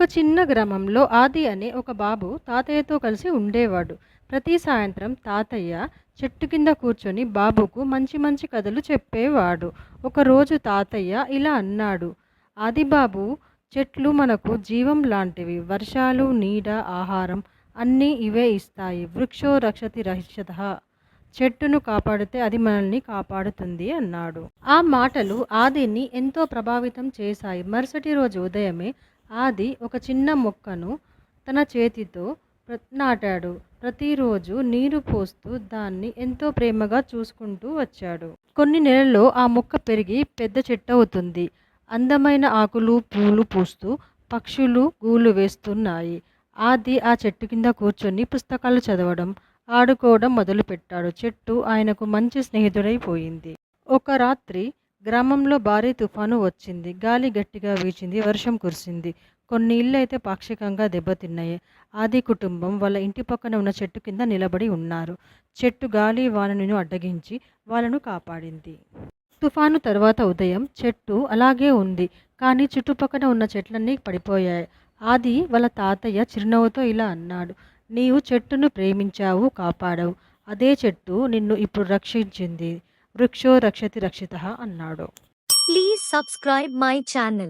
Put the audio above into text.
ఒక చిన్న గ్రామంలో ఆది అనే ఒక బాబు తాతయ్యతో కలిసి ఉండేవాడు. ప్రతి సాయంత్రం తాతయ్య చెట్టు కింద కూర్చొని బాబుకు మంచి మంచి కథలు చెప్పేవాడు. ఒకరోజు తాతయ్య ఇలా అన్నాడు, ఆది బాబు, చెట్లు మనకు జీవం లాంటివి. వర్షాలు, నీడ, ఆహారం అన్నీ ఇవే ఇస్తాయి. వృక్షో రక్షతి రక్షత. చెట్టును కాపాడితే అది మనల్ని కాపాడుతుంది అన్నాడు. ఆ మాటలు ఆదిని ఎంతో ప్రభావితం చేశాయి. మరుసటి రోజు ఉదయమే ఆది ఒక చిన్న మొక్కను తన చేతితో నాటాడు. ప్రతిరోజు నీరు పోస్తూ దాన్ని ఎంతో ప్రేమగా చూసుకుంటూ వచ్చాడు. కొన్ని నెలల్లో ఆ మొక్క పెరిగి పెద్ద చెట్టు అవుతుంది. అందమైన ఆకులు, పూలు పూస్తూ పక్షులు గూళ్ళు వేస్తున్నాయి. ఆది ఆ చెట్టు కింద కూర్చొని పుస్తకాలు చదవడం, ఆడుకోవడం మొదలుపెట్టాడు. చెట్టు ఆయనకు మంచి స్నేహితుడైపోయింది. ఒక రాత్రి గ్రామంలో భారీ తుఫాను వచ్చింది. గాలి గట్టిగా వీచింది. వర్షం కురిసింది. కొన్ని ఇళ్ళైతే పాక్షికంగా దెబ్బతిన్నాయి. ఆది కుటుంబం వాళ్ళ ఇంటి పక్కన ఉన్న చెట్టు కింద నిలబడి ఉన్నారు. చెట్టు గాలి వానను అడ్డగించి వాళ్ళను కాపాడింది. తుఫాను తర్వాత ఉదయం చెట్టు అలాగే ఉంది. కానీ చుట్టుపక్కన ఉన్న చెట్లన్నీ పడిపోయాయి. ఆది వాళ్ళ తాతయ్య చిరునవ్వుతో ఇలా అన్నాడు, నీవు చెట్టును ప్రేమించావు, కాపాడావు. అదే చెట్టు నిన్ను ఇప్పుడు రక్షించింది. వృక్షో రక్షతి రక్షితః అన్నాడు. Please subscribe my channel.